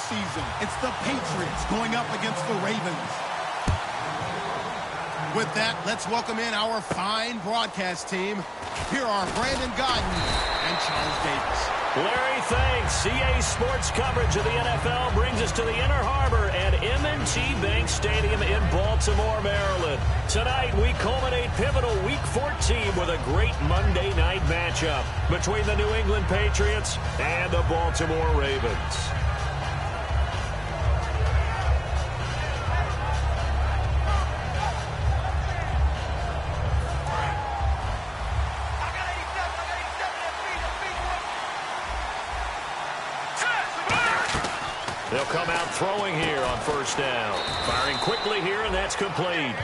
season. It's the Patriots going up against the Ravens. With that, let's welcome in our fine broadcast team. Here are Brandon Godden and Charles Davis. Larry, thanks. CA Sports coverage of the NFL brings us to the Inner Harbor at M&T Bank Stadium in Baltimore, Maryland. Tonight, we culminate pivotal Week 14 with a great Monday night matchup between the New England Patriots and the Baltimore Ravens. They'll come out throwing here on first down. Firing quickly here, and that's complete.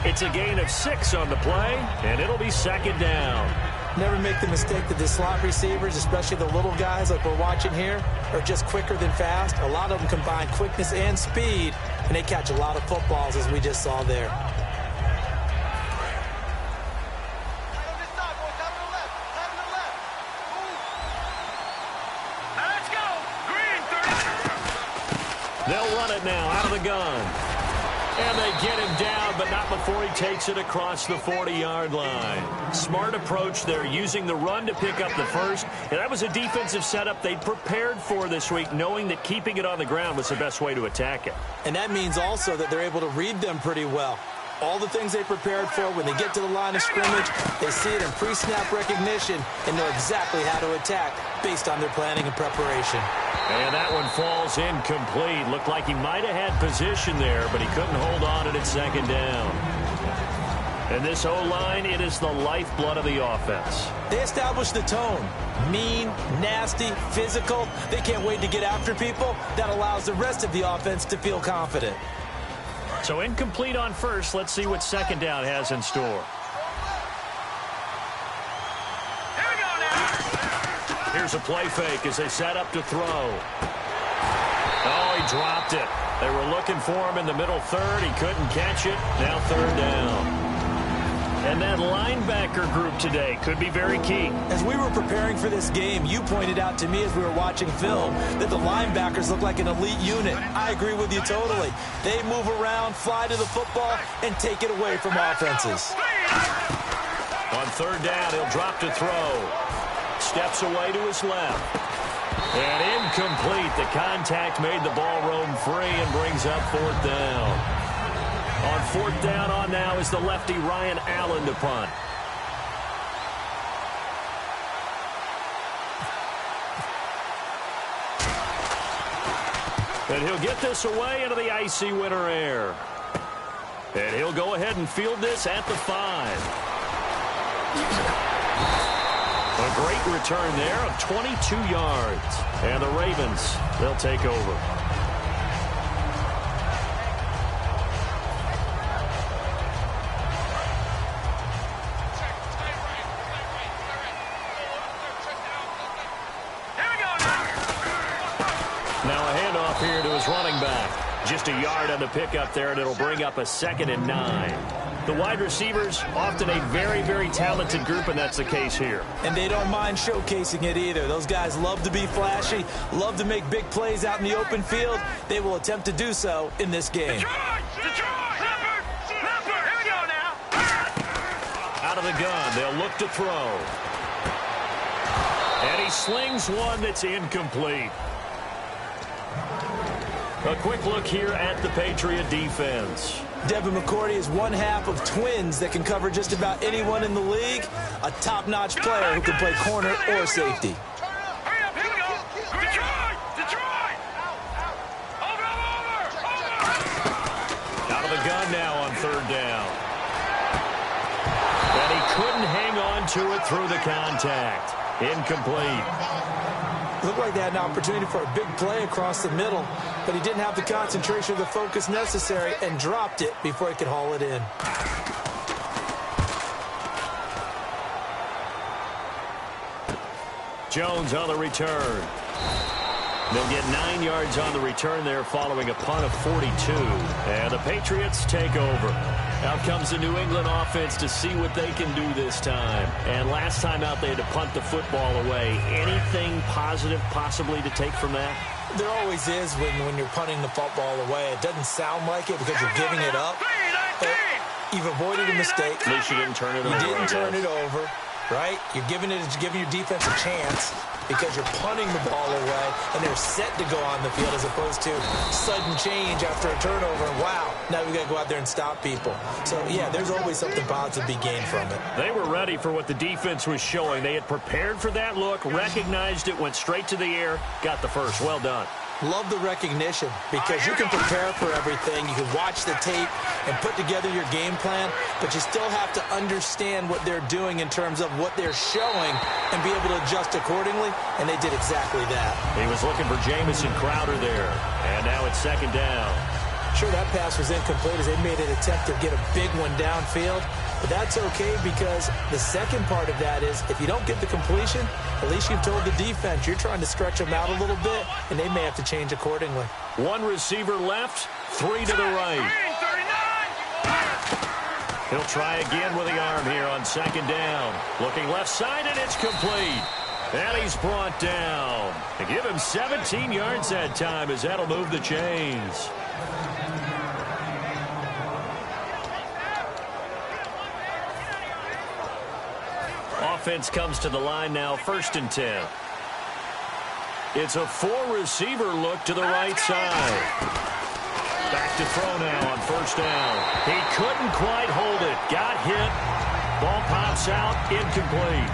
It's a gain of 6 on the play, and it'll be second down. Never make the mistake that the slot receivers, especially the little guys like we're watching here, are just quicker than fast. A lot of them combine quickness and speed, and they catch a lot of footballs, as we just saw there. They'll run it now out of the gun. And they get him down, but not before he takes it across the 40-yard line. Smart approach there, using the run to pick up the first. And that was a defensive setup they'd prepared for this week, knowing that keeping it on the ground was the best way to attack it. And that means also that they're able to read them pretty well. All the things they prepared for, when they get to the line of scrimmage, they see it in pre-snap recognition and know exactly how to attack based on their planning and preparation. And that one falls incomplete. Looked like he might have had position there, but he couldn't hold on at second down. And this O-line, it is the lifeblood of the offense. They establish the tone. Mean, nasty, physical. They can't wait to get after people. That allows the rest of the offense to feel confident. So incomplete on first. Let's see what second down has in store. Here we go now. Here's a play fake as they set up to throw. Oh, he dropped it. They were looking for him in the middle third. He couldn't catch it. Now third down. And that linebacker group today could be very key. As we were preparing for this game, you pointed out to me as we were watching film that the linebackers look like an elite unit. I agree with you totally. They move around, fly to the football, and take it away from offenses. On third down, he'll drop to throw. Steps away to his left. And incomplete. The contact made the ball roam free and brings up fourth down. On fourth down on now is the lefty Ryan Allen to punt. And he'll get this away into the icy winter air. And he'll go ahead and field this at the 5. A great return there of 22 yards. And the Ravens, they'll take over. Here to his running back. Just a yard on the pickup there, and it'll bring up a 2nd and 9. The wide receivers, often a very, very talented group, and that's the case here. And they don't mind showcasing it either. Those guys love to be flashy, love to make big plays out in the open field. They will attempt to do so in this game. Detroit! Leopard! Here we go now. Out of the gun, they'll look to throw. And he slings one that's incomplete. A quick look here at the Patriot defense. Devin McCourty is one half of twins that can cover just about anyone in the league. A top-notch player who can play corner or safety. Hurry up, here we go. Detroit! Over! Out of the gun now on third down. And he couldn't hang on to it through the contact. Incomplete. Looked like they had an opportunity for a big play across the middle, but he didn't have the concentration or the focus necessary and dropped it before he could haul it in. Jones on the return. They'll get 9 yards on the return there following a punt of 42. And the Patriots take over. Out comes the New England offense to see what they can do this time. And last time out they had to punt the football away. Anything positive possibly to take from that? There always is when you're punting the football away. It doesn't sound like it because you're giving it up. But you've avoided a mistake. At least you didn't turn it over. You didn't turn it over, right? You're giving your defense a chance because you're punting the ball away, and they're set to go on the field as opposed to sudden change after a turnover. Wow, now we've got to go out there and stop people. So, yeah, there's always something positive to be gained from it. They were ready for what the defense was showing. They had prepared for that look, recognized it, went straight to the air, got the first. Well done. Love the recognition because you can prepare for everything. You can watch the tape and put together your game plan, but you still have to understand what they're doing in terms of what they're showing and be able to adjust accordingly, and they did exactly that. He was looking for Jamison Crowder there, and now it's second down. Sure, that pass was incomplete as they made an attempt to get a big one downfield, but that's okay because the second part of that is if you don't get the completion, at least you've told the defense you're trying to stretch them out a little bit, and they may have to change accordingly. One receiver left, three to the right. He'll try again with the arm here on second down. Looking left side, and it's complete. And he's brought down. They give him 17 yards that time as that'll move the chains. Offense comes to the line now, 1st and 10. It's a 4-receiver look to the right side. Back to throw now on 1st down. He couldn't quite hold it. Got hit. Ball pops out, incomplete.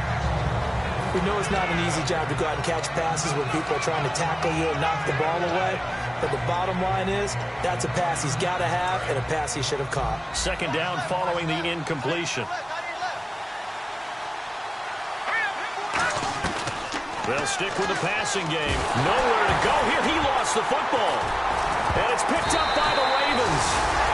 We know it's not an easy job to go out and catch passes when people are trying to tackle you and knock the ball away. But the bottom line is that's a pass he's got to have and a pass he should have caught. Second down following the incompletion. They'll stick with the passing game. Nowhere to go here. He lost the football. And it's picked up by the Ravens.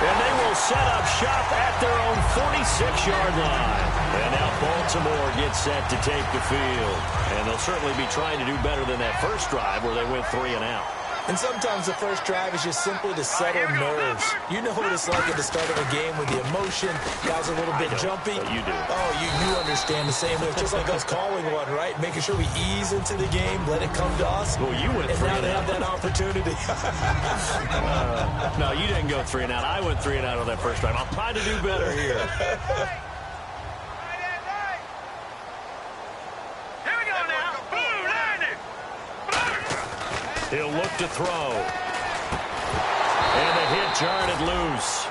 And they will set up shop at their own 46-yard line. And now Baltimore gets set to take the field. And they'll certainly be trying to do better than that first drive where they went 3 and out. And sometimes the first drive is just simply to settle nerves. You know what it's like at the start of a game with the emotion. Guys are a little bit jumpy. You do. Oh, you understand the same way. It's just like us calling one, right? Making sure we ease into the game, let it come to us. Well, you went 3 and out. And now they have that opportunity. No, you didn't go 3 and out. I went 3 and out on that first drive. I'll try to do better here. He'll look to throw. And the hit jarred it loose.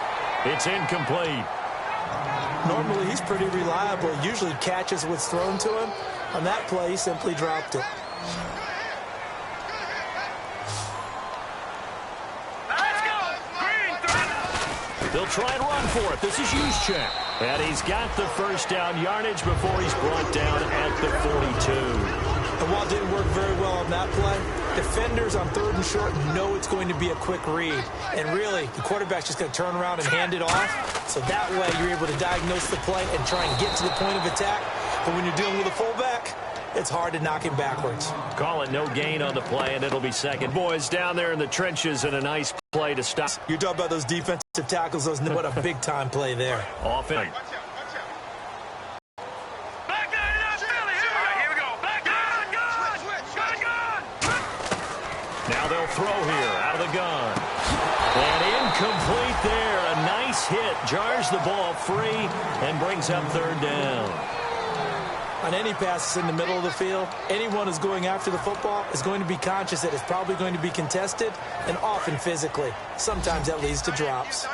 It's incomplete. Normally, he's pretty reliable. He usually catches what's thrown to him. On that play, he simply dropped it. They'll try and run for it. This is Juszczyk. And he's got the first down yardage before he's brought down at the 42. And while it didn't work very well on that play, defenders on 3rd and short know it's going to be a quick read. And really, the quarterback's just going to turn around and hand it off. So that way, you're able to diagnose the play and try and get to the point of attack. But when you're dealing with a fullback, it's hard to knock him backwards. Call it no gain on the play, and it'll be second. Boys down there in the trenches, and a nice play to stop. You're talking about those defensive tackles. What a big-time play there. Offense. Now they'll throw here out of the gun. And incomplete there. A nice hit. Jars the ball free and brings up 3rd down. On any passes in the middle of the field, anyone who's going after the football is going to be conscious that it's probably going to be contested and often physically. Sometimes that leads to drops.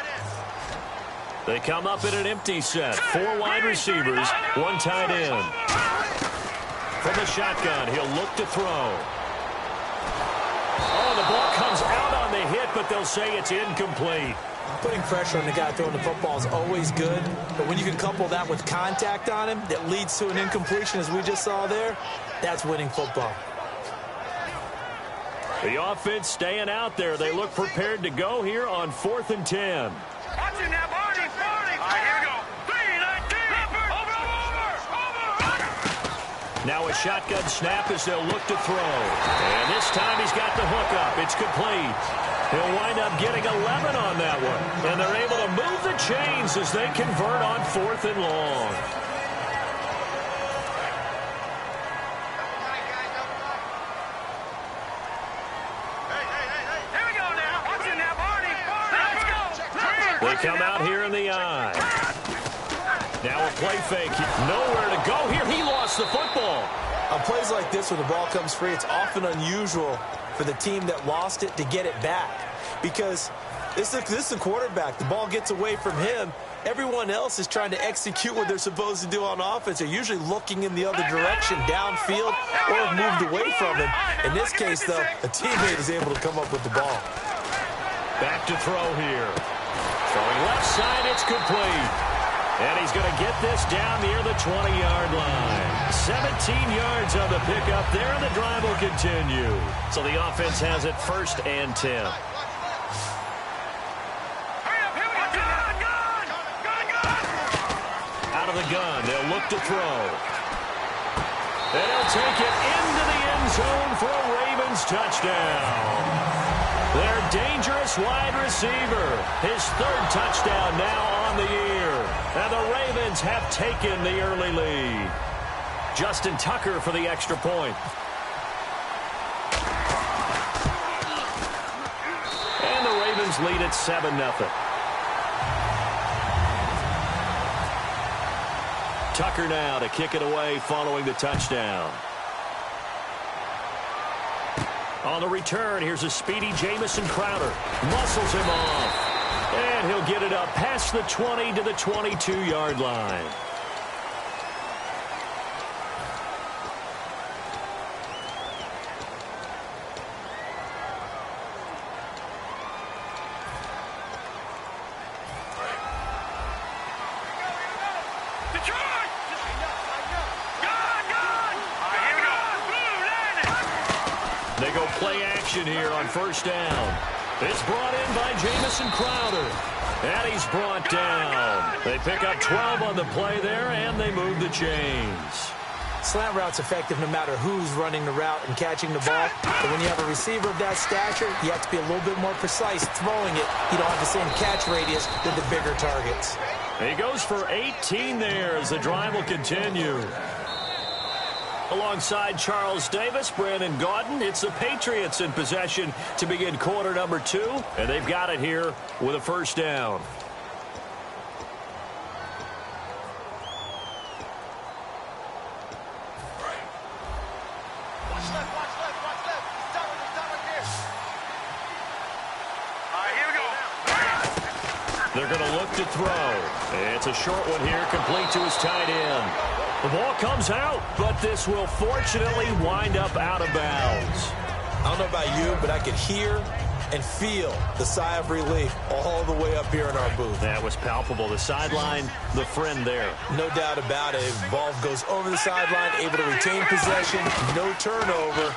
They come up in an empty set. 4 wide receivers, 1 tight end. From the shotgun, he'll look to throw. Oh, the ball comes out on the hit, but they'll say it's incomplete. Putting pressure on the guy throwing the football is always good, but when you can couple that with contact on him that leads to an incompletion, as we just saw there, that's winning football. The offense staying out there. They look prepared to go here on 4th and 10. Watch it now, Barney. All right, here we go. 3-19. Over. Now a shotgun snap as they'll look to throw. And this time he's got the hook up. It's complete. He'll wind up getting 11 on that one. And they're able to move the chains as they convert on 4th and long. They come out here in the I. Now a play fake. Nowhere to go here. He lost the football. On plays like this, when the ball comes free, it's often unusual for the team that lost it to get it back. Because this is the quarterback. The ball gets away from him. Everyone else is trying to execute what they're supposed to do on offense. They're usually looking in the other direction, downfield, or have moved away from him. In this case, though, a teammate is able to come up with the ball. Back to throw here. Throwing left side, it's complete. And he's going to get this down near the 20-yard line. 17 yards on the pickup there, and the drive will continue. So the offense has it 1st and 10. Out of the gun, they'll look to throw. And he'll take it into the end zone for a Ravens touchdown. Their dangerous wide receiver, his 3rd touchdown now on the year. And the Ravens have taken the early lead. Justin Tucker for the extra point. And the Ravens lead at 7-0. Tucker now to kick it away following the touchdown. On the return, here's a speedy Jamison Crowder. Muscles him off. And he'll get it up past the 20 to the 22-yard line. They go play action here on 1st down. It's brought in by Jamison Crowder. And he's brought down. They pick up 12 on the play there, and they move the chains. Slant route's effective no matter who's running the route and catching the ball. But when you have a receiver of that stature, you have to be a little bit more precise throwing it. You don't have the same catch radius with the bigger targets. He goes for 18 there as the drive will continue. Alongside Charles Davis, Brandon Gaudin, it's the Patriots in possession to begin quarter number 2, and they've got it here with a 1st down. Watch left, watch left, watch left. Stop right here. All right, here we go. They're going to look to throw. It's a short one here, complete to his tight end. The ball comes out, but this will fortunately wind up out of bounds. I don't know about you, but I could hear and feel the sigh of relief all the way up here in our booth. That was palpable. The sideline, the friend there. No doubt about it. Ball goes over the sideline, able to retain possession, no turnover.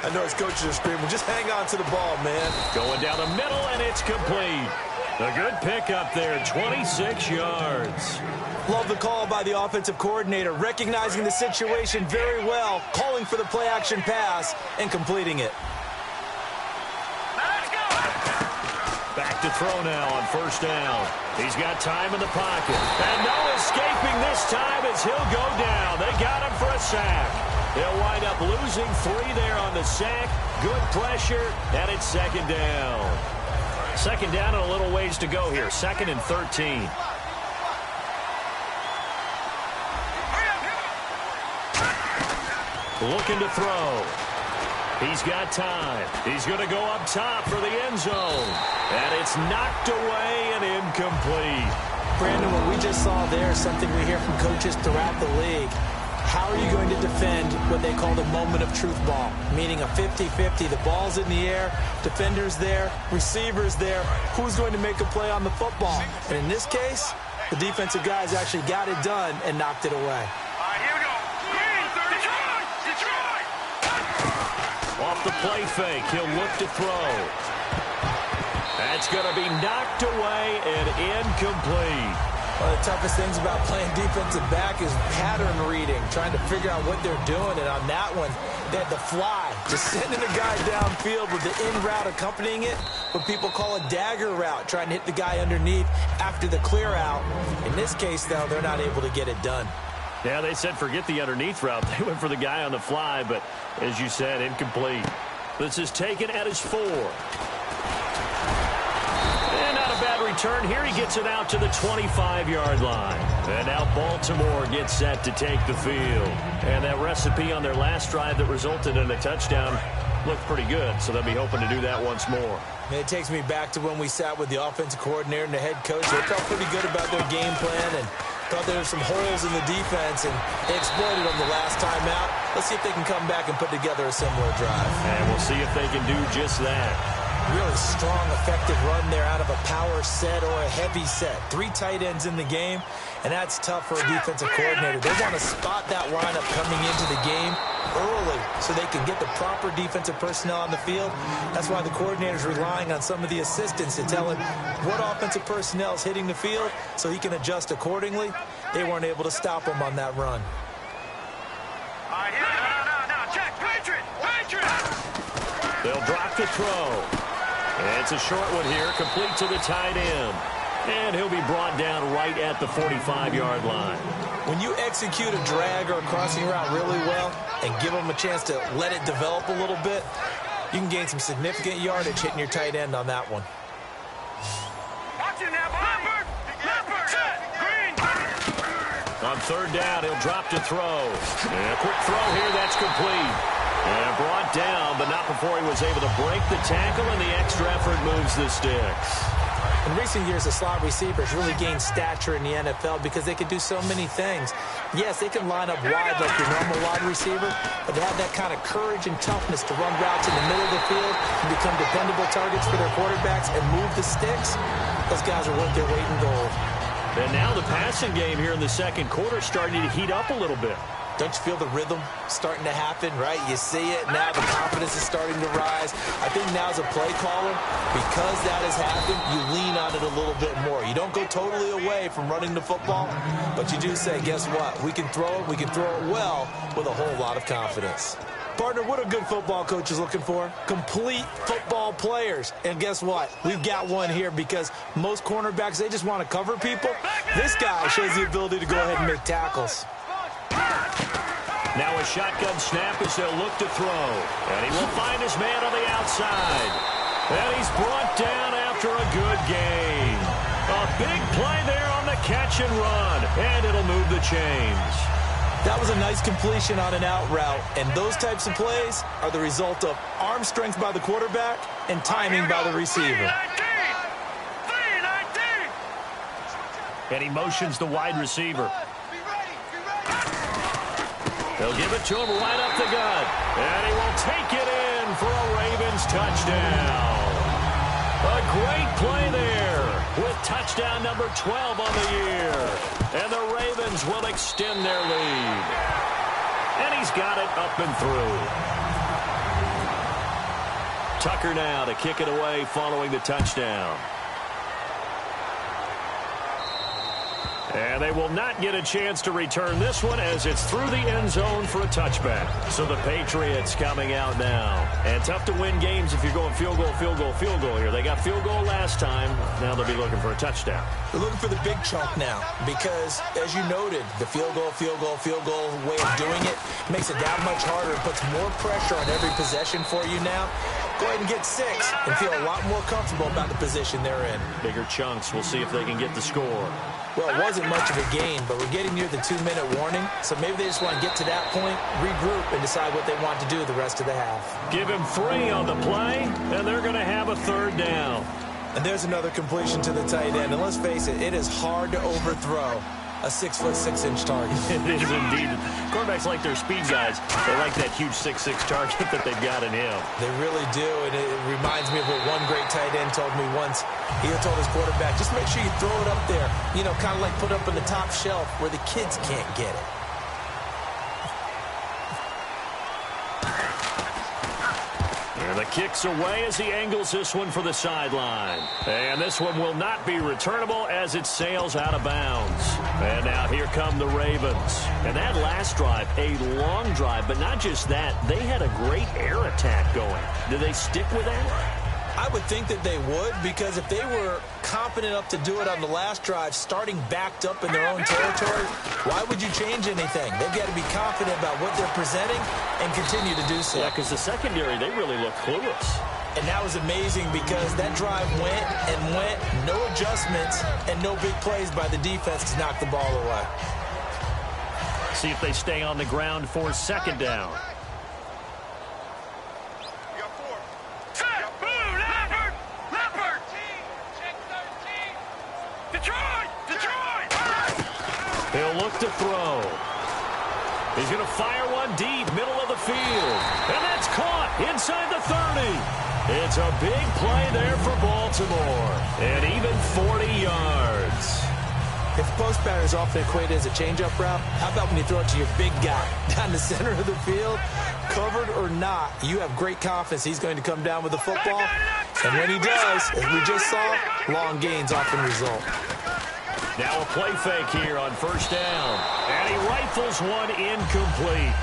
I know his coaches are screaming, just hang on to the ball, man. Going down the middle, and it's complete. A good pickup there, 26 yards. Love the call by the offensive coordinator, recognizing the situation very well, calling for the play-action pass, and completing it. Let's go. Back to throw now on 1st down. He's got time in the pocket. And no escaping this time as he'll go down. They got him for a sack. They'll wind up losing 3 there on the sack. Good pressure, and it's 2nd down. 2nd down and a little ways to go here. 2nd and 13. Looking to throw. He's got time. He's going to go up top for the end zone. And it's knocked away and incomplete. Brandon, what we just saw there is something we hear from coaches throughout the league. How are you going to defend what they call the moment of truth ball? Meaning a 50-50. The ball's in the air, defender's there, receiver's there. Who's going to make a play on the football? And in this case, the defensive guys actually got it done and knocked it away. All right, here we go. Green, Detroit! Off the play fake, he'll look to throw. That's going to be knocked away and incomplete. One of the toughest things about playing defensive back is pattern reading, trying to figure out what they're doing. And on that one, they had the fly, just sending the guy downfield with the in route accompanying it, what people call a dagger route, trying to hit the guy underneath after the clear out. In this case, though, they're not able to get it done. Yeah, they said forget the underneath route. They went for the guy on the fly, but as you said, incomplete. This is taken at his 4. And not a bad return here. He gets it out to the 25-yard line. And now Baltimore gets set to take the field. And that recipe on their last drive that resulted in a touchdown looked pretty good, so they'll be hoping to do that once more. It takes me back to when we sat with the offensive coordinator and the head coach. They felt pretty good about their game plan and thought there were some holes in the defense, and they exploited them the last time out. Let's see if they can come back and put together a similar drive. And we'll see if they can do just that. Really strong, effective run there out of a power set or a heavy set. 3 tight ends in the game, and that's tough for a defensive coordinator. They want to spot that lineup coming into the game early so they can get the proper defensive personnel on the field. That's why the coordinator's relying on some of the assistants to tell him what offensive personnel is hitting the field so he can adjust accordingly. They weren't able to stop him on that run. No, check, Patriot! They'll drop the throw. It's a short one here, complete to the tight end. And he'll be brought down right at the 45-yard line. When you execute a drag or a crossing route really well and give them a chance to let it develop a little bit, you can gain some significant yardage hitting your tight end on that one. Watch him now, Leopard! Green! On third down, he'll drop to throw. And a quick throw here, that's complete. And brought down, but not before he was able to break the tackle, and the extra effort moves the sticks. In recent years, the slot receivers really gained stature in the NFL because they can do so many things. Yes, they can line up wide like your normal wide receiver, but they have that kind of courage and toughness to run routes in the middle of the field and become dependable targets for their quarterbacks and move the sticks. Those guys are worth their weight in gold. And now the passing game here in the second quarter starting to heat up a little bit. Don't you feel the rhythm starting to happen, right? You see it now. The confidence is starting to rise. I think now as a play caller, because that has happened, you lean on it a little bit more. You don't go totally away from running the football, but you do say, guess what? We can throw it. We can throw it well with a whole lot of confidence. Partner, what a good football coach is looking for? Complete football players. And guess what? We've got one here because most cornerbacks, they just want to cover people. This guy shows the ability to go ahead and make tackles. Now a shotgun snap as they'll look to throw. And he will find his man on the outside. And he's brought down after a good gain. A big play there on the catch and run. And it'll move the chains. That was a nice completion on an out route. And those types of plays are the result of arm strength by the quarterback and timing by the receiver. And he motions the wide receiver. They'll give it to him right up the gut. And he will take it in for a Ravens touchdown. A great play there with touchdown number 12 on the year. And the Ravens will extend their lead. And he's got it up and through. Tucker now to kick it away following the touchdown. And they will not get a chance to return this one as it's through the end zone for a touchback. So the Patriots coming out now. And tough to win games if you're going field goal, field goal, field goal here. They got field goal last time. Now they'll be looking for a touchdown. They're looking for the big chunk now because, as you noted, the field goal way of doing it makes it that much harder. It puts more pressure on every possession for you now. Go ahead and get 6 and feel a lot more comfortable about the position they're in. Bigger chunks. We'll see if they can get the score. Well, it wasn't much of a gain, but we're getting near the 2-minute warning, so maybe they just want to get to that point, regroup, and decide what they want to do the rest of the half. Give him 3 on the play, and they're going to have a third down. And there's another completion to the tight end, and let's face it, it is hard to overthrow a 6'6" target. It is indeed. Quarterbacks like their speed guys. They like that huge 6'6" target that they've got in him. They really do, and it reminds me of what one great tight end told me once. He told his quarterback, just make sure you throw it up there. You know, kind of like put up on the top shelf where the kids can't get it. And the kick's away as he angles this one for the sideline. And this one will not be returnable as it sails out of bounds. And now here come the Ravens. And that last drive, a long drive, but not just that. They had a great air attack going. Do they stick with that? I would think that they would, because if they were confident enough to do it on the last drive, starting backed up in their own territory, why would you change anything? They've got to be confident about what they're presenting and continue to do so. Yeah, because the secondary, they really look clueless. And that was amazing because that drive went and went, no adjustments, and no big plays by the defense to knock the ball away. See if they stay on the ground for second down. He'll look to throw. He's going to fire one deep, middle of the field. And that's caught inside the 30. It's a big play there for Baltimore. And even 40 yards. If post pattern is often equated as a change-up route, how about when you throw it to your big guy down the center of the field? Covered or not, you have great confidence he's going to come down with the football. And when he does, as we just saw, long gains often result. Now a play fake here on first down. And he rifles one incomplete.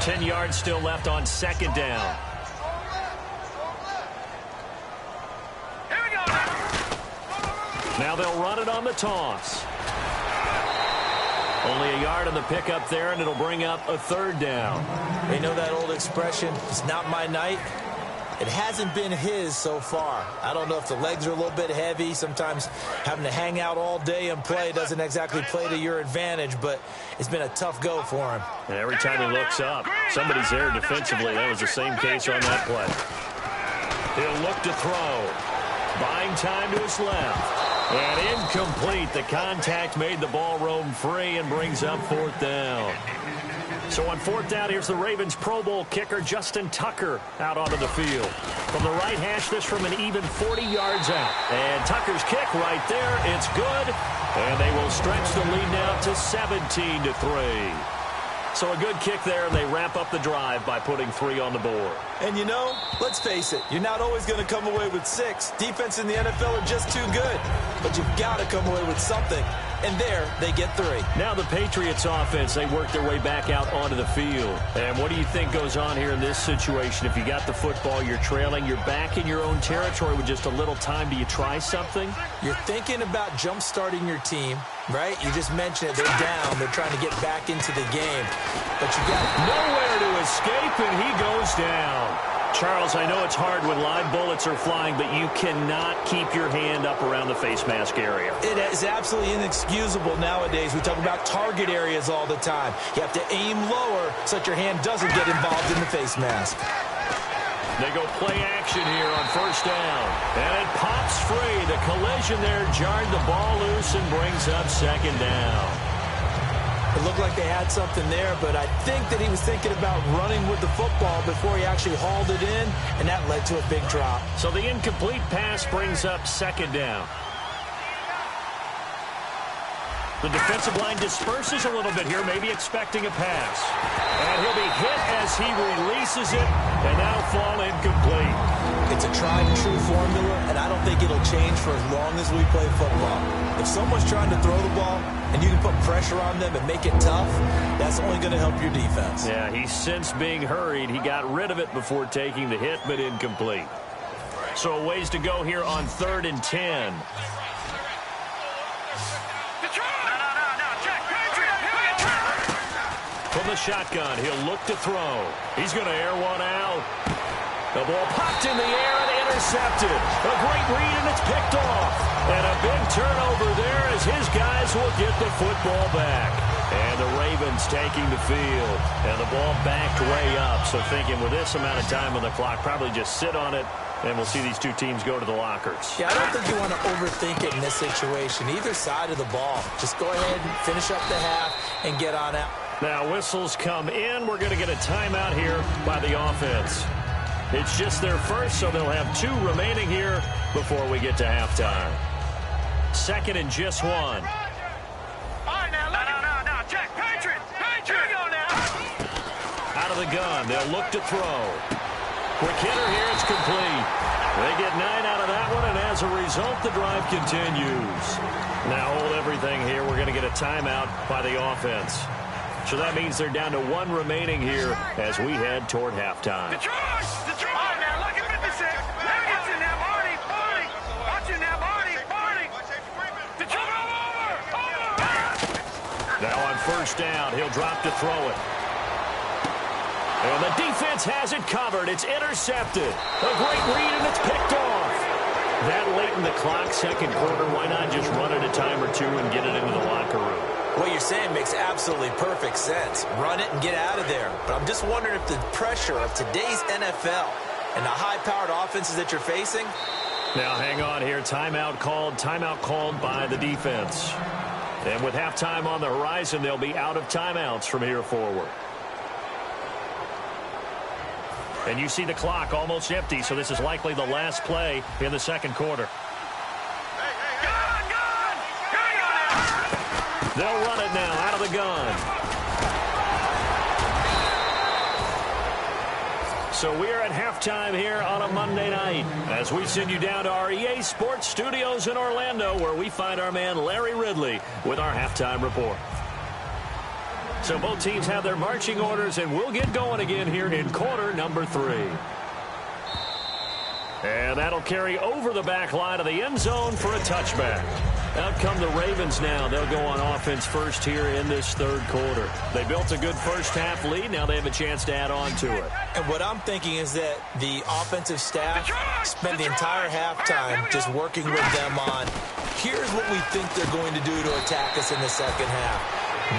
Ten yards still left on second down. Here we go. Now they'll run it on the toss. Only a yard on the pickup there, and it'll bring up a third down. They know that old expression, it's not my night. It hasn't been his so far. I don't know if the legs are a little bit heavy. Sometimes having to hang out all day and play doesn't exactly play to your advantage, but it's been a tough go for him. And every time he looks up, somebody's there defensively. That was the same case on that play. He'll look to throw. Buying time to his left. And incomplete. The contact made the ball roam free and brings up fourth down. So on fourth down, here's the Ravens Pro Bowl kicker Justin Tucker out onto the field. From the right hash, this from an even 40 yards out. And Tucker's kick right there. It's good. And they will stretch the lead now to 17-3. So a good kick there, and they wrap up the drive by putting 3 on the board. And you know, let's face it, you're not always going to come away with 6. Defense in the NFL are just too good. But you've got to come away with something. And there, they get 3. Now the Patriots offense, they work their way back out onto the field. And what do you think goes on here in this situation? If you got the football, you're trailing, you're back in your own territory with just a little time. Do you try something? You're thinking about jump-starting your team, right? You just mentioned it. They're down. They're trying to get back into the game. But you got nowhere to escape, and he goes down. Charles, I know it's hard when live bullets are flying, but you cannot keep your hand up around the face mask area. It is absolutely inexcusable nowadays. We talk about target areas all the time. You have to aim lower so that your hand doesn't get involved in the face mask. They go play action here on first down. And it pops free. The collision there jarred the ball loose and brings up second down. It looked like they had something there, but I think that he was thinking about running with the football before he actually hauled it in, and that led to a big drop. So the incomplete pass brings up second down. The defensive line disperses a little bit here, maybe expecting a pass. And he'll be hit as he releases it, and that'll fall incomplete. It's a tried-and-true formula, and I don't think it'll change for as long as we play football. If someone's trying to throw the ball and you can put pressure on them and make it tough, that's only going to help your defense. Yeah, he's since being hurried. He got rid of it before taking the hit, but incomplete. So a ways to go here on 3rd and 10. From the shotgun, he'll look to throw. He's going to air one out. The ball popped in the air and intercepted. A great read, and it's picked off. And a big turnover there as his guys will get the football back. And the Ravens taking the field. And the ball backed way up. So thinking with this amount of time on the clock, probably just sit on it, and we'll see these two teams go to the lockers. Yeah, I don't think you want to overthink it in this situation. Either side of the ball. Just go ahead and finish up the half and get on out. Now whistles come in. We're going to get a timeout here by the offense. It's just their first, so they'll have 2 remaining here before we get to halftime. 2nd and just 1. All right, now, no, Jack, Patriot, here we go now. Out of the gun, they'll look to throw. Quick hitter here, it's complete. They get 9 out of that one, and as a result, the drive continues. Now hold everything here. We're going to get a timeout by the offense. So that means they're down to 1 remaining here as we head toward halftime. Detroit! All right, now, look at 56. Watch it now, Marty. Watch it now, Marty. Detroit, over. first down. He'll drop to throw it. And the defense has it covered. It's intercepted. A great read, and it's picked off. That late in the clock, second quarter, why not just run it a time or two and get it into the locker room? What you're saying makes absolutely perfect sense. Run it and get out of there. But I'm just wondering if the pressure of today's NFL and the high-powered offenses that you're facing. Now, hang on here. Timeout called by the defense. And with halftime on the horizon, they'll be out of timeouts from here forward. And you see the clock almost empty, so this is likely the last play in the second quarter. They'll run it now out of the gun. So we're at halftime here on a Monday night as we send you down to our EA Sports Studios in Orlando, where we find our man Larry Ridley with our halftime report. So both teams have their marching orders, and we'll get going again here in quarter number 3. And that'll carry over the back line of the end zone for a touchback. Out come the Ravens now. They'll go on offense first here in this third quarter. They built a good first-half lead. Now they have a chance to add on to it. And what I'm thinking is that the offensive staff spent the entire halftime just working with them on, here's what we think they're going to do to attack us in the second half.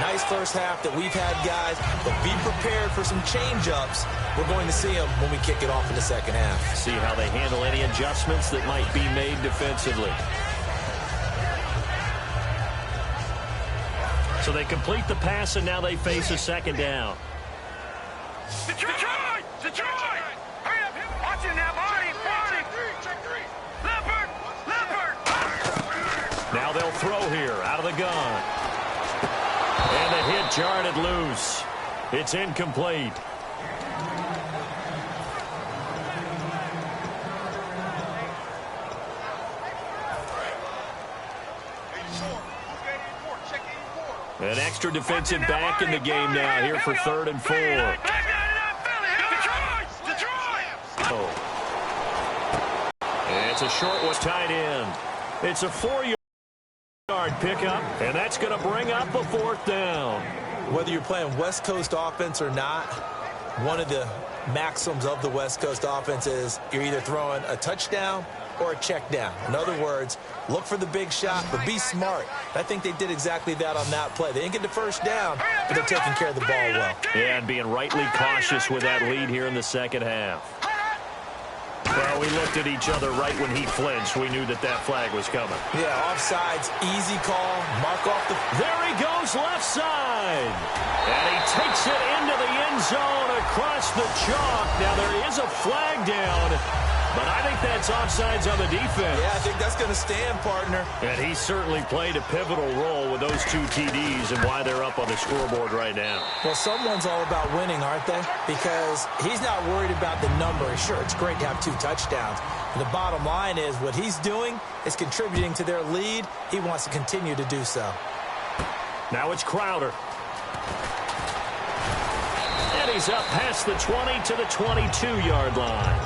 Nice first half that we've had, guys, but be prepared for some change-ups. We're going to see them when we kick it off in the second half. See how they handle any adjustments that might be made defensively. So they complete the pass, and now they face a second down. Detroit! Hurry up! Watch it now, Barney! Leopard! Now they'll throw here out of the gun. And the hit jarred it loose. It's incomplete. An extra defensive back in the game now here for 3rd and 4. Oh. And it's a short one tight end. It's a 4-yard pickup, and that's going to bring up a 4th down. Whether you're playing West Coast offense or not, one of the maxims of the West Coast offense is you're either throwing a touchdown or a check down. In other words, look for the big shot, but be smart. I think they did exactly that on that play. They didn't get the first down, but they're taking care of the ball well. Yeah, and being rightly cautious with that lead here in the second half. Well, we looked at each other right when he flinched. We knew that that flag was coming. Yeah, offsides, easy call, mark off the... There he goes, left side. And he takes it into the end zone across the chalk. Now, there is a flag down, but I think that's offsides on the defense. Yeah, I think that's going to stand, partner. And he certainly played a pivotal role with those 2 TDs and why they're up on the scoreboard right now. Well, someone's all about winning, aren't they? Because he's not worried about the number. Sure, it's great to have 2 touchdowns. But the bottom line is what he's doing is contributing to their lead. He wants to continue to do so. Now it's Crowder. And he's up past the 20 to the 22-yard line.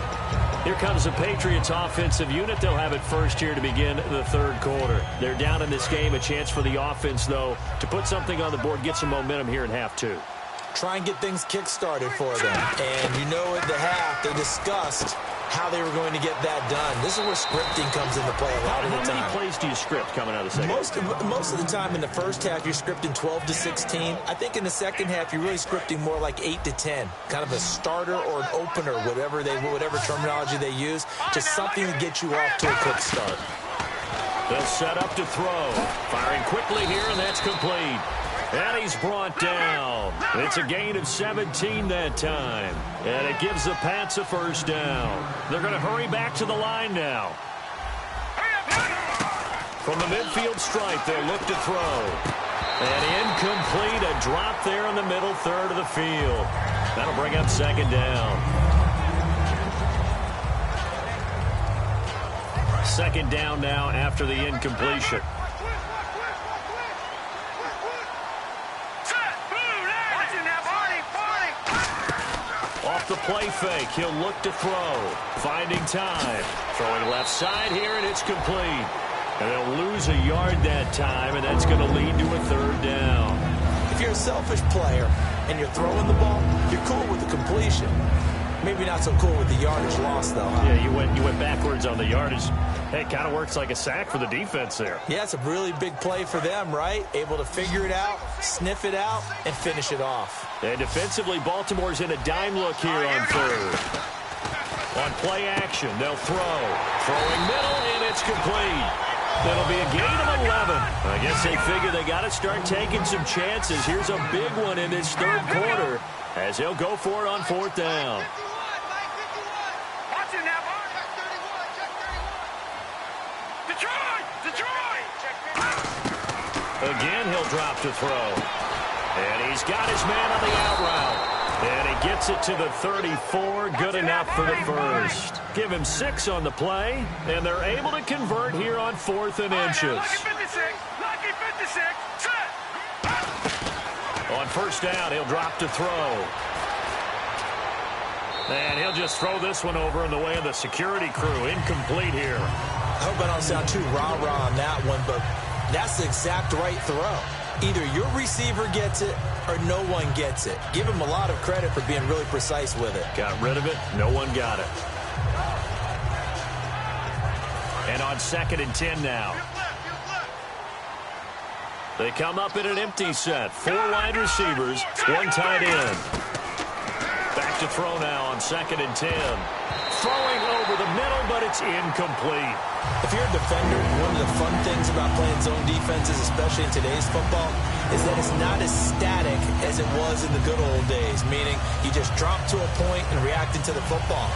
Here comes the Patriots offensive unit. They'll have it first here to begin the third quarter. They're down in this game. A chance for the offense, though, to put something on the board, get some momentum here in half 2. Try and get things kick-started for them. And you know at the half, they discussed how they were going to get that done. This is where scripting comes into play a lot of the time. How many plays do you script coming out of the second half? Most of the time in the first half, you're scripting 12 to 16. I think in the second half, you're really scripting more like 8 to 10. Kind of a starter or an opener, whatever terminology they use. Just something to get you off to a quick start. They'll set up to throw. Firing quickly here, and that's complete. And he's brought down. It's a gain of 17 that time. And it gives the Pats a first down. They're going to hurry back to the line now. From the midfield stripe, they'll look to throw. And incomplete, a drop there in the middle third of the field. That'll bring up second down. Second down now after the incompletion. Off the play fake, he'll look to throw. Finding time. Throwing left side here, and it's complete. And they'll lose a yard that time, and that's going to lead to a third down. If you're a selfish player and you're throwing the ball, you're cool with the completion. Maybe not so cool with the yardage loss, though, huh? Yeah, you went backwards on the yardage. Hey, it kind of works like a sack for the defense there. Yeah, it's a really big play for them, right? Able to figure it out, sniff it out, and finish it off. And defensively, Baltimore's in a dime look here on third. On play action, they'll throw. Throwing middle, and it's complete. It'll be a gain of 11. I guess they figure they got to start taking some chances. Here's a big one in this third quarter as he'll go for it on fourth down. Watch it now, boy. Detroit! Again, he'll drop to throw. And he's got his man on the out route. And he gets it to the 34. Good enough for the first. Give him 6 on the play, and they're able to convert here on 4th and inches. Lucky 56. Set. On first down, he'll drop to throw. And he'll just throw this one over in the way of the security crew. Incomplete here. I hope I don't sound too rah-rah on that one, but that's the exact right throw. Either your receiver gets it or no one gets it. Give him a lot of credit for being really precise with it. Got rid of it. No one got it. And on 2nd and 10 now. They come up in an empty set. 4 wide receivers, 1 tight end. Back to throw now on 2nd and 10. Throwing over the middle, but it's incomplete. If you're a defender, one of the fun things about playing zone defenses, especially in today's football, is that it's not as static as it was in the good old days, meaning you just drop to a point and react into the football.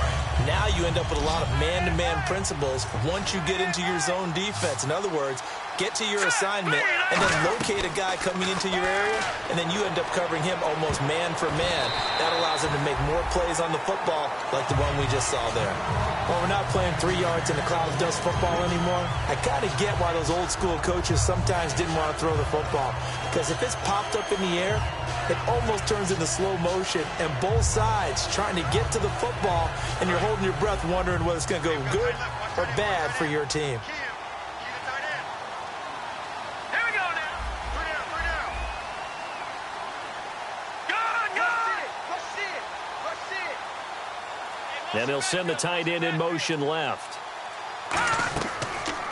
Now you end up with a lot of man-to-man principles once you get into your zone defense. In other words, get to your assignment and then locate a guy coming into your area, and then you end up covering him almost man for man. That allows him to make more plays on the football like the one we just saw there. While we're not playing 3 yards in a cloud of dust football anymore, I kind of get why those old school coaches sometimes didn't want to throw the football. Because if it's popped up in the air, it almost turns into slow motion, and both sides trying to get to the football, and you're holding your breath wondering whether it's going to go good or bad for your team. And they'll send the tight end in motion left.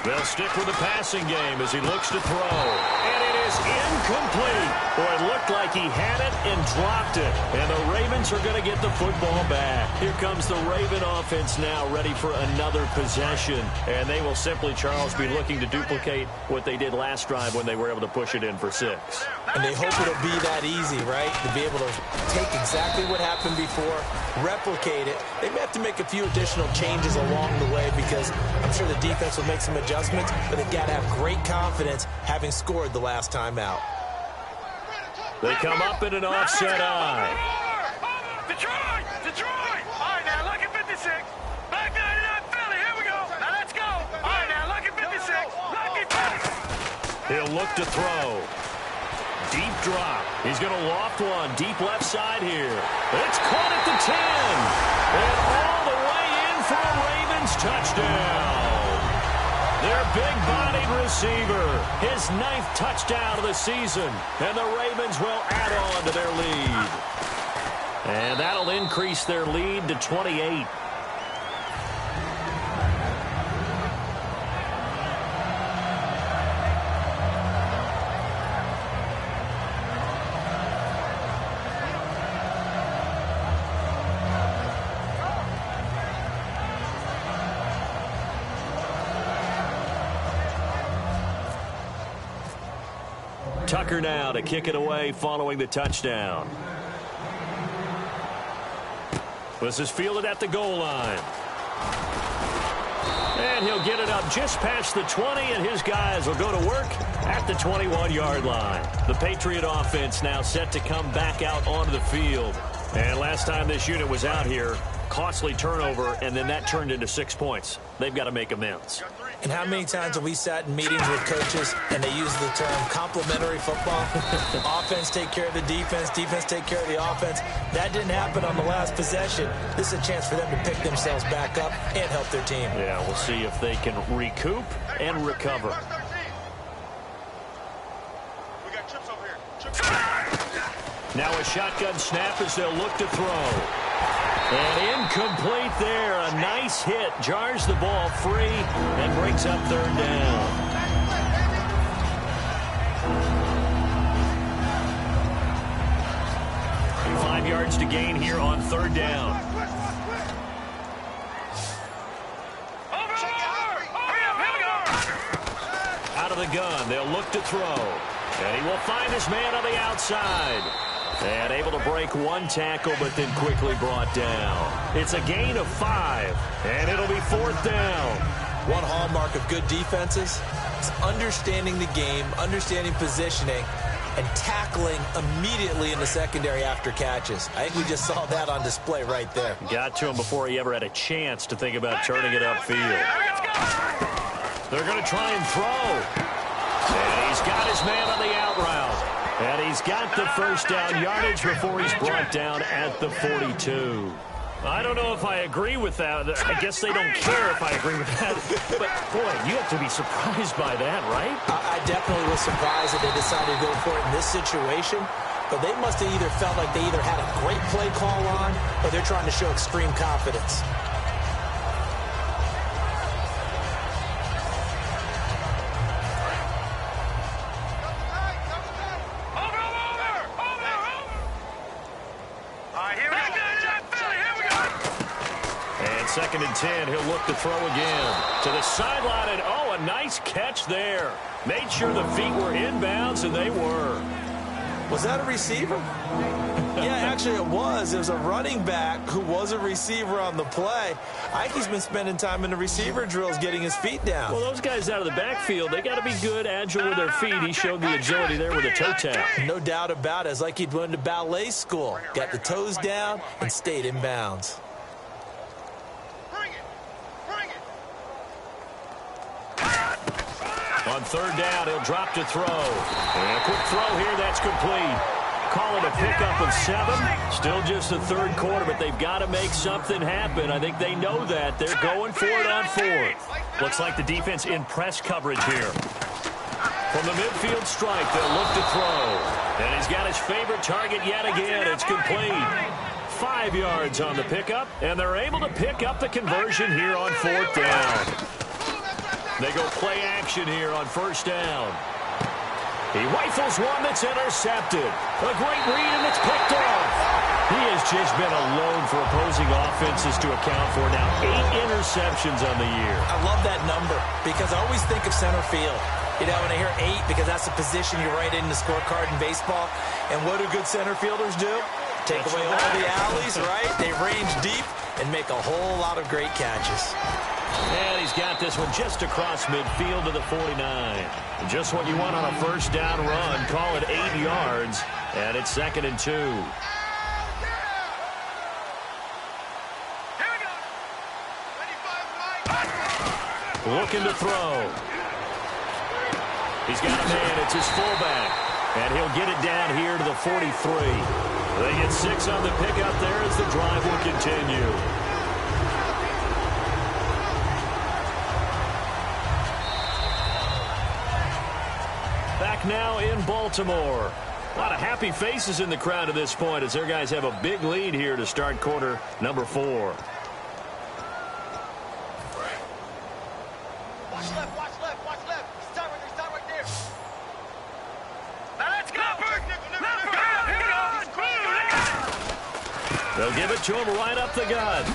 They'll stick with the passing game as he looks to throw. And it is incomplete. Boy, it looked like he had it and dropped it. And the Ravens are going to get the football back. Here comes the Raven offense now, ready for another possession. And they will simply, Charles, be looking to duplicate what they did last drive when they were able to push it in for 6. And they hope it'll be that easy, right? To be able to take exactly what happened before, replicate it. They may have to make a few additional changes along the way because I'm sure the defense will make some adjustments, but they've got to have great confidence having scored the last time out. They come up in an offset eye. Detroit! All right, now, look at 56. Back 99 Philly. Here we go. Now, let's go. All right, now, look at 56. Lucky 56. He'll look to throw. Deep drop. He's going to loft one. Deep left side here. It's caught at the 10. And all the way in for a Ravens touchdown. Their big-bodied receiver. His 9th touchdown of the season. And the Ravens will add on to their lead. And that'll increase their lead to 28. Tucker now to kick it away following the touchdown. This is fielded at the goal line. And he'll get it up just past the 20, and his guys will go to work at the 21-yard line. The Patriot offense now set to come back out onto the field. And last time this unit was out here, costly turnover, and then that turned into 6 points. They've got to make amends. And how many times have we sat in meetings with coaches and they use the term complementary football? Offense take care of the defense, defense take care of the offense. That didn't happen on the last possession. This is a chance for them to pick themselves back up and help their team. Yeah, we'll see if they can recoup and recover. We got chips over here. Now a shotgun snap as they'll look to throw. And incomplete there. A nice hit. Jars the ball free and brings up third down. Five yards to gain here on third down. Out of the gun. They'll look to throw. And he will find his man on the outside. And able to break one tackle, but then quickly brought down. It's a gain of 5, and it'll be fourth down. One hallmark of good defenses is understanding the game, understanding positioning, and tackling immediately in the secondary after catches. I think we just saw that on display right there. Got to him before he ever had a chance to think about turning it upfield. They're going to try and throw. And he's got his man on the out route. And he's got the first down yardage before he's brought down at the 42. I don't know if I agree with that. I guess they don't care if I agree with that. But, boy, you have to be surprised by that, right? I definitely was surprised that they decided to go for it in this situation. But they must have either felt like they either had a great play call on or they're trying to show extreme confidence. Second and 10, he'll look to throw again. To the sideline, and oh, a nice catch there. Made sure the feet were inbounds, and they were. Was that a receiver? Yeah, actually it was. It was a running back who was a receiver on the play. I think he's been spending time in the receiver drills getting his feet down. Well, those guys out of the backfield, they got to be good, agile with their feet. He showed the agility there with a toe tap. No doubt about it. It's like he'd went to ballet school. Got the toes down and stayed in bounds. On third down, he'll drop to throw. And a quick throw here, that's complete. Call it a pickup of 7. Still just the third quarter, but they've got to make something happen. I think they know that. They're going for it on fourth. Looks like the defense in press coverage here. From the midfield strike, they'll look to throw. And he's got his favorite target yet again. It's complete. 5 yards on the pickup, and they're able to pick up the conversion here on fourth down. They go play action here on first down. He rifles one that's intercepted. A great read, and it's picked off. He has just been alone for opposing offenses to account for now. 8 interceptions on the year. I love that number because I always think of center field. You know, when I hear 8, because that's the position you write in the scorecard in baseball. And what do good center fielders do? Take away all the alleys, right? They range deep and make a whole lot of great catches. And he's got this one just across midfield to the 49. Just what you want on a first down run. Call it 8 yards, and it's 2nd and 2. Looking to throw. He's got a man. It's his fullback. And he'll get it down here to the 43. They get 6 on the pickup there as the drive will continue. Back now in Baltimore. A lot of happy faces in the crowd at this point as their guys have a big lead here to start quarter number 4. Watch left, watch left, watch left. Stop right there. Now let's go. They'll give it to him right up the gut.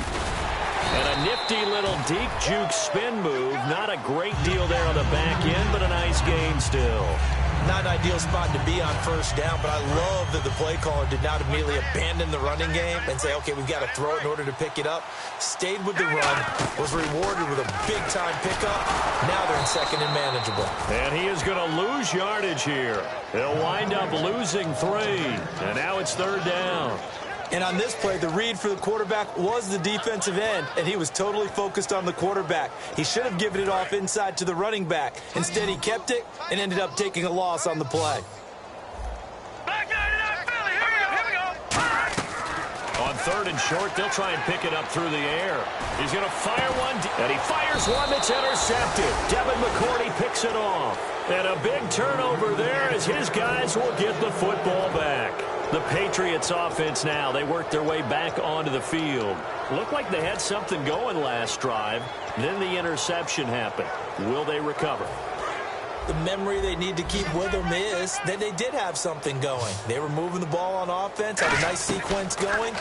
And a nifty little deep juke spin move. Not a great deal there on the back end, but a nice gain still. Not an ideal spot to be on first down, but I love that the play caller did not immediately abandon the running game and say, okay, we've got to throw it in order to pick it up. Stayed with the run, was rewarded with a big-time pickup. Now they're in second and manageable. And he is going to lose yardage here. He'll wind up losing 3. And now it's third down. And on this play, the read for the quarterback was the defensive end, and he was totally focused on the quarterback. He should have given it off inside to the running back. Instead, he kept it and ended up taking a loss on the play. On third and short, they'll try and pick it up through the air. He's going to fire one, and he fires one that's intercepted. Devin McCourty picks it off. And a big turnover there as his guys will get the football back. The Patriots offense now. They work their way back onto the field. Looked like they had something going last drive. Then the interception happened. Will they recover? The memory they need to keep with them is that they did have something going. They were moving the ball on offense, had a nice sequence going.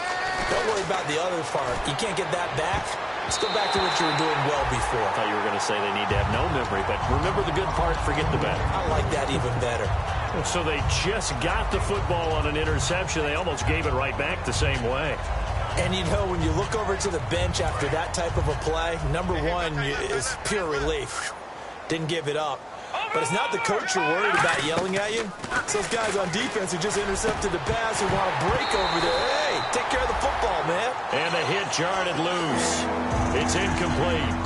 Don't worry about the other part. You can't get that back. Let's go back to what you were doing well before. I thought you were going to say they need to have no memory, but remember the good part, forget the bad. I like that even better. So they just got the football on an interception. They almost gave it right back the same way. And you know, when you look over to the bench after that type of a play, number one is pure relief. Didn't give it up. But it's not the coach you're worried about yelling at you. It's those guys on defense who just intercepted the pass who want to break over there. Hey, take care of the football, man. And the hit jarred it loose. It's incomplete.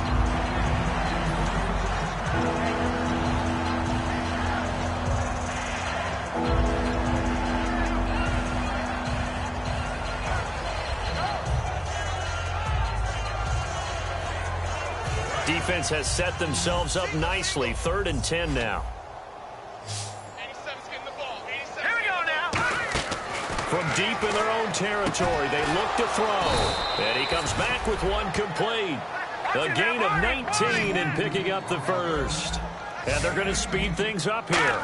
Defense has set themselves up nicely. 3rd and 10 now. 87's getting the ball. 87. Here we go now. From deep in their own territory, they look to throw. And he comes back with one complete. A gain of 19 in picking up the first. And they're going to speed things up here.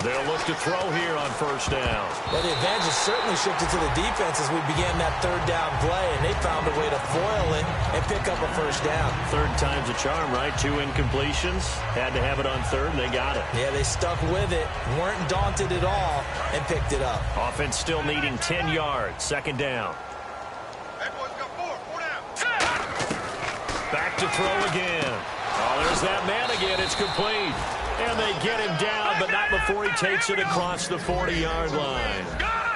They'll look to throw here on 1st down. Well, the advantage has certainly shifted to the defense as we began that 3rd down play, and they found a way to foil it and pick up a 1st down. 3rd time's a charm, right? 2 incompletions. Had to have it on 3rd, and they got it. Yeah, they stuck with it, weren't daunted at all, and picked it up. Offense still needing 10 yards. 2nd down. Hey, boys, got 4 down. Back to throw again. Oh, there's that man again. It's complete. And they get him down, but not before he takes it across the 40-yard line.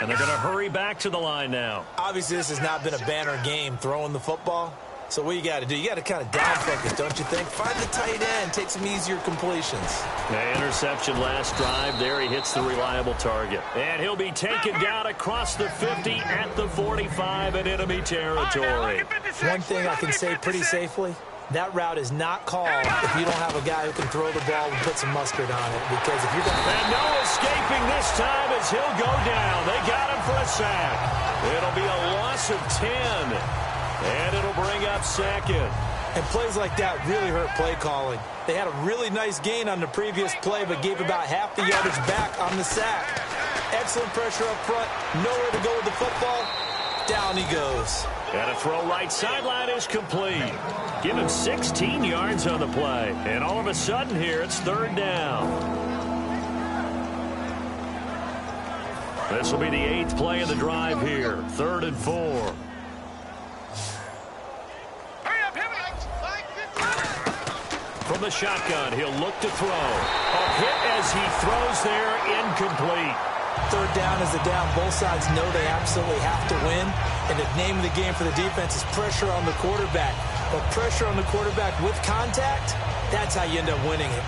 And they're going to hurry back to the line now. Obviously, this has not been a banner game throwing the football. So what you got to do, you got to kind of down focus, don't you think? Find the tight end, take some easier completions. The interception last drive. There he hits the reliable target. And he'll be taken down across the 50 at the 45 in enemy territory. One thing I can say pretty safely, that route is not called if you don't have a guy who can throw the ball and put some mustard on it. Because if you're going to... And no escaping this time as he'll go down. They got him for a sack. It'll be a loss of 10. And it'll bring up 2nd. And plays like that really hurt play calling. They had a really nice gain on the previous play, but gave about half the yardage back on the sack. Excellent pressure up front. Nowhere to go with the football. Down he goes. And a throw right sideline is complete. Give him 16 yards on the play. And all of a sudden here, it's 3rd down. This will be the 8th play of the drive here. 3rd and 4. From the shotgun, he'll look to throw. A hit as he throws there, incomplete. 3rd down is the down. Both sides know they absolutely have to win. And the name of the game for the defense is pressure on the quarterback. But pressure on the quarterback with contact, that's how you end up winning it.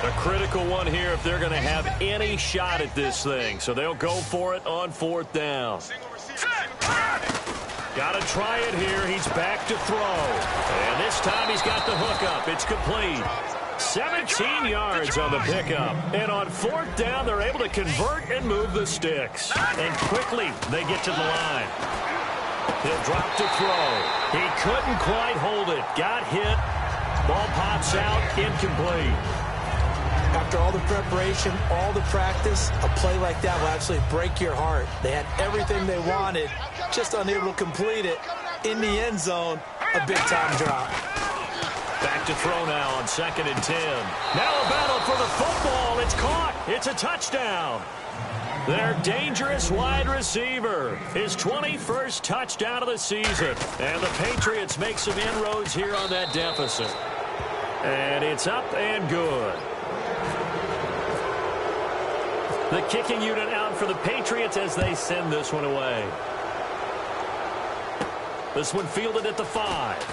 A critical one here if they're going to have any shot at this thing. So they'll go for it on 4th down. Got to try it here. He's back to throw. And this time he's got the hook up. It's complete. 17 yards on the pickup. And on 4th down, they're able to convert and move the sticks. And quickly, they get to the line. He'll drop to throw. He couldn't quite hold it. Got hit. Ball pops out. Incomplete. After all the preparation, all the practice, a play like that will actually break your heart. They had everything they wanted, just unable to complete it. In the end zone, a big-time drop. Back to throw now on 2nd and 10. Now a battle for the football. It's caught. It's a touchdown. Their dangerous wide receiver. His 21st touchdown of the season. And the Patriots make some inroads here on that deficit. And it's up and good. The kicking unit out for the Patriots as they send this one away. This one fielded at the 5.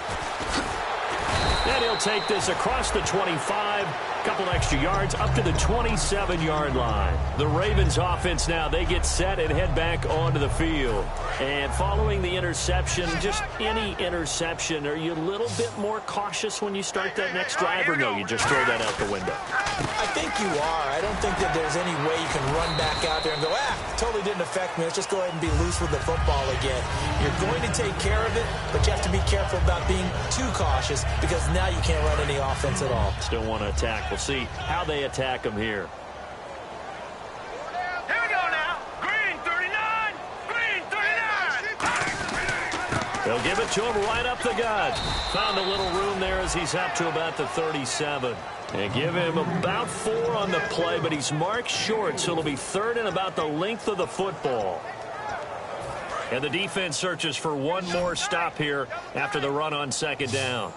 And he'll take this across the 25, couple extra yards up to the 27-yard line. The Ravens offense now, they get set and head back onto the field. And following the interception, just any interception, are you a little bit more cautious when you start that next drive, or no, you just throw that out the window? I think you are. I don't think that there's any way you can run back out there and go, totally didn't affect me. Let's just go ahead and be loose with the football again. You're going to take care of it, but you have to be careful about being too cautious because now you can't run any offense at all. Still want to attack. We'll see how they attack him here. Here we go now. Green 39. Green 39. They'll give it to him right up the gut. Found a little room there as he's up to about the 37. And give him about 4 on the play, but he's marked short, so it'll be 3rd and about the length of the football. And the defense searches for one more stop here after the run on 2nd down.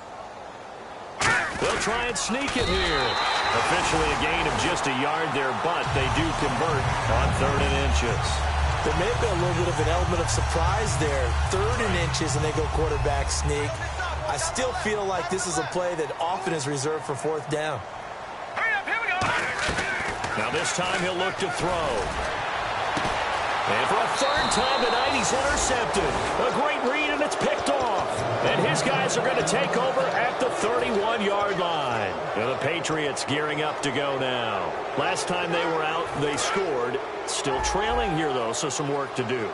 They'll try and sneak it here. Officially a gain of just a yard there, but they do convert on 3rd and inches. There may have been a little bit of an element of surprise there. 3rd and inches, and they go quarterback sneak. I still feel like this is a play that often is reserved for 4th down. Hurry up, here we go. Now this time he'll look to throw. And for a 3rd time tonight, he's intercepted. A great read, and it's picked off. And his guys are going to take over at the 31-yard line. And the Patriots gearing up to go now. Last time they were out, they scored. Still trailing here, though, so some work to do.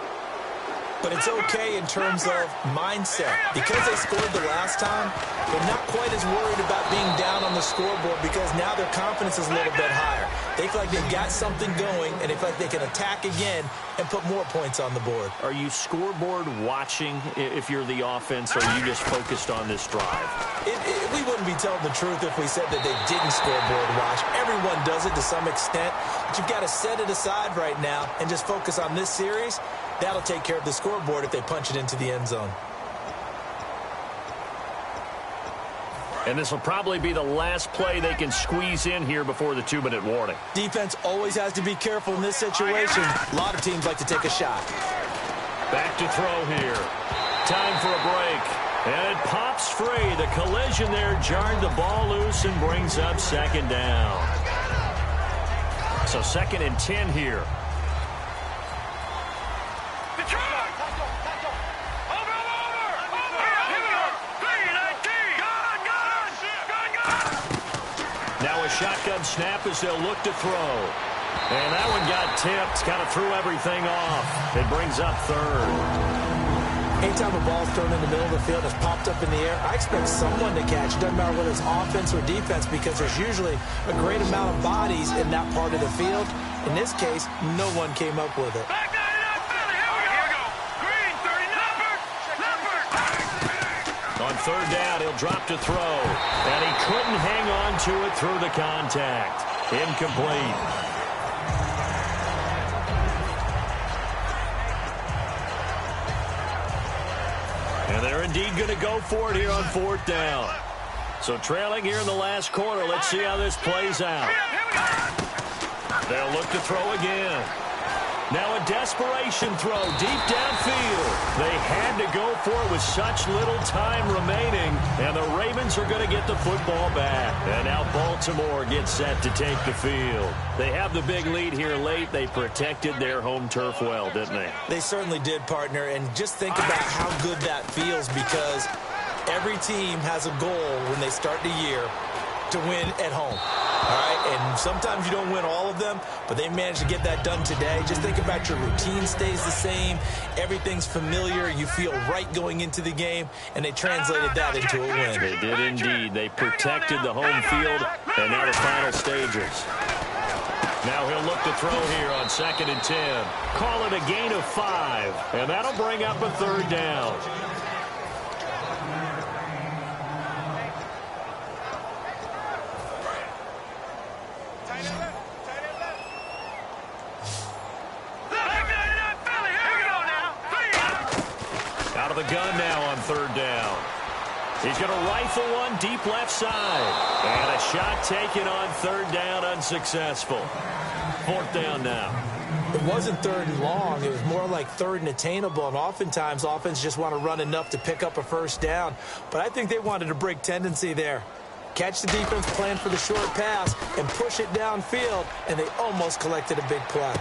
But it's okay in terms of mindset. Because they scored the last time, they're not quite as worried about being down on the scoreboard because now their confidence is a little bit higher. They feel like they've got something going, and they feel like they can attack again and put more points on the board. Are you scoreboard watching if you're the offense, or are you just focused on this drive? We wouldn't be telling the truth if we said that they didn't scoreboard watch. Everyone does it to some extent, but you've got to set it aside right now and just focus on this series. That'll take care of the scoreboard if they punch it into the end zone. And this will probably be the last play they can squeeze in here before the 2-minute warning. Defense always has to be careful in this situation. A lot of teams like to take a shot. Back to throw here. Time for a break. And it pops free. The collision there jarred the ball loose and brings up 2nd down. So 2nd and 10 here. Now a shotgun snap as they'll look to throw. And that one got tipped. Kind of threw everything off. It brings up 3rd. Anytime a ball's thrown in the middle of the field, it's popped up in the air, I expect someone to catch. It doesn't matter whether it's offense or defense because there's usually a great amount of bodies in that part of the field. In this case, no one came up with it. Back 99 Philly. Here we go. Green 30. Leopard. On 3rd down, he'll drop to throw. And he couldn't hang on to it through the contact. Incomplete. And they're indeed going to go for it here on 4th down. So trailing here in the last quarter. Let's see how this plays out. They'll look to throw again. Now a desperation throw deep downfield. They had to go for it with such little time remaining. And the Ravens are going to get the football back. And now Baltimore gets set to take the field. They have the big lead here late. They protected their home turf well, didn't they? They certainly did, partner. And just think about how good that feels because every team has a goal when they start the year to win at home. All right, and sometimes you don't win all of them, but they managed to get that done today. Just think about your routine stays the same. Everything's familiar. You feel right going into the game, and they translated that into a win. They did indeed. They protected the home field, and now the final stages. Now he'll look to throw here on 2nd and 10. Call it a gain of 5, and that'll bring up a 3rd down. Out of the gun now on 3rd down. He's going to rifle one deep left side. And a shot taken on 3rd down, unsuccessful. 4th down now. It wasn't third and long. It was more like third and attainable, and oftentimes offense just want to run enough to pick up a first down. But I think they wanted a break tendency there. Catch the defense plan for the short pass and push it downfield, and they almost collected a big play.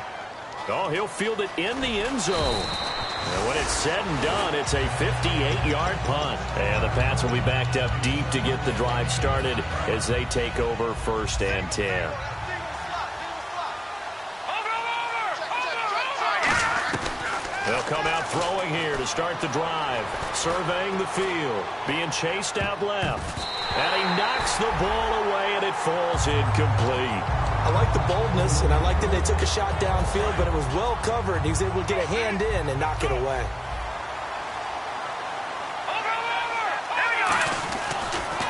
Oh, he'll field it in the end zone. And when it's said and done, it's a 58-yard punt. And the Pats will be backed up deep to get the drive started as they take over 1st and 10. They'll come out throwing here to start the drive. Surveying the field. Being chased out left. And he knocks the ball away, and it falls incomplete. I like the boldness, and I like that they took a shot downfield, but it was well covered. He was able to get a hand in and knock it away.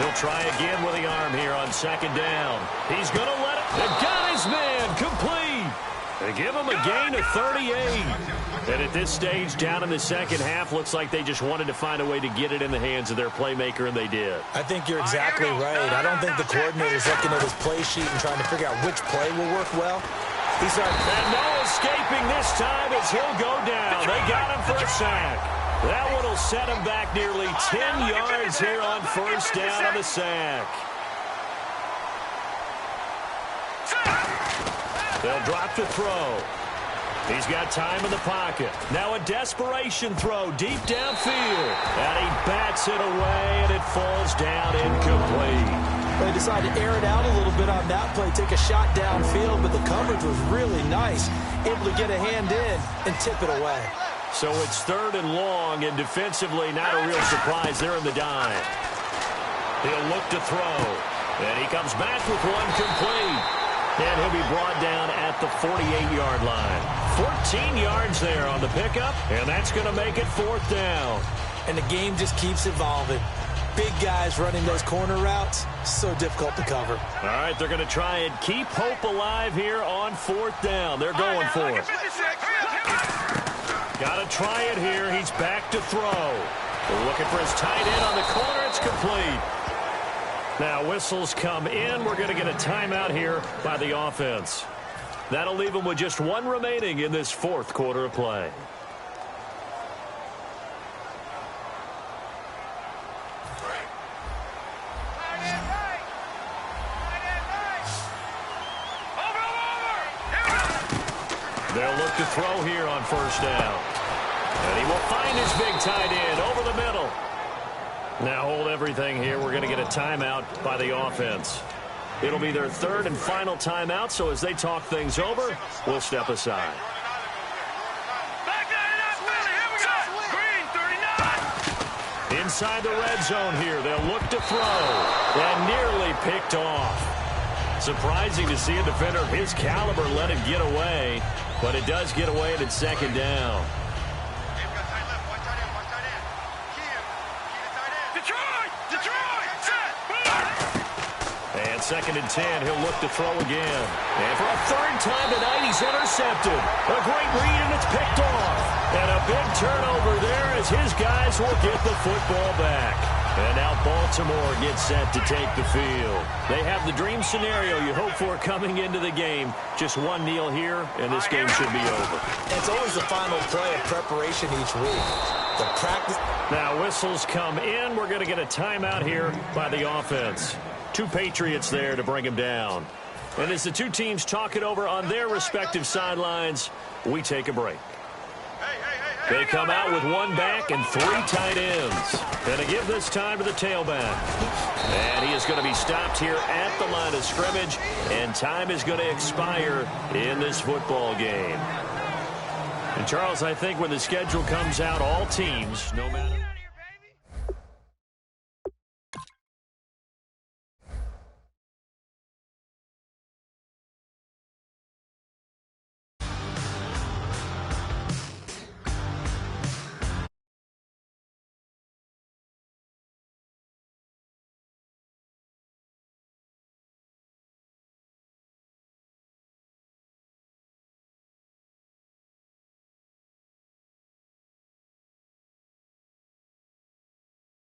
He'll try again with the arm here on 2nd down. He's going to let it. They got his man complete. They give him a gain of 38. And at this stage, down in the second half, looks like they just wanted to find a way to get it in the hands of their playmaker, and they did. I think you're exactly right. I don't think the coordinator's looking at his play sheet and trying to figure out which play will work well. And no escaping this time as he'll go down. They got him for a sack. That one will set him back nearly 10 yards here on 1st down on the sack. They'll drop to throw. He's got time in the pocket. Now a desperation throw deep downfield. And he bats it away, and it falls down incomplete. They decided to air it out a little bit on that play, take a shot downfield, but the coverage was really nice. Able to get a hand in and tip it away. So it's 3rd and long, and defensively not a real surprise. They're in the dime. He'll look to throw. And he comes back with one complete. And he'll be brought down at the 48-yard line. 14 yards there on the pickup, and that's going to make it 4th down. And the game just keeps evolving. Big guys running those corner routes, so difficult to cover. All right, they're going to try and keep hope alive here on 4th down. They're going for it. Got to try it here. He's back to throw. We're looking for his tight end on the corner. It's complete. Now whistles come in. We're going to get a timeout here by the offense. That'll leave them with just one remaining in this 4th quarter of play. They'll look to throw here on 1st down. And he will find his big tight end over the middle. Now hold everything here. We're going to get a timeout by the offense. It'll be their 3rd and final timeout, so as they talk things over, we'll step aside. Inside the red zone here, they'll look to throw. And nearly picked off. Surprising to see a defender of his caliber let it get away, but it does get away, and it's 2nd down. And 2nd and 10, he'll look to throw again. And for a 3rd time tonight, he's intercepted. A great read, and it's picked off. And a big turnover there as his guys will get the football back. And now Baltimore gets set to take the field. They have the dream scenario you hope for coming into the game. Just one kneel here, and this game should be over. It's always the final play of preparation each week. The practice. Now whistles come in. We're going to get a timeout here by the offense. 2 Patriots there to bring him down. And as the 2 teams talk it over on their respective sidelines, we take a break. They come out with 1 back and 3 tight ends. And to give this time to the tailback. And he is going to be stopped here at the line of scrimmage. And time is going to expire in this football game. And Charles, I think when the schedule comes out, all teams, no matter...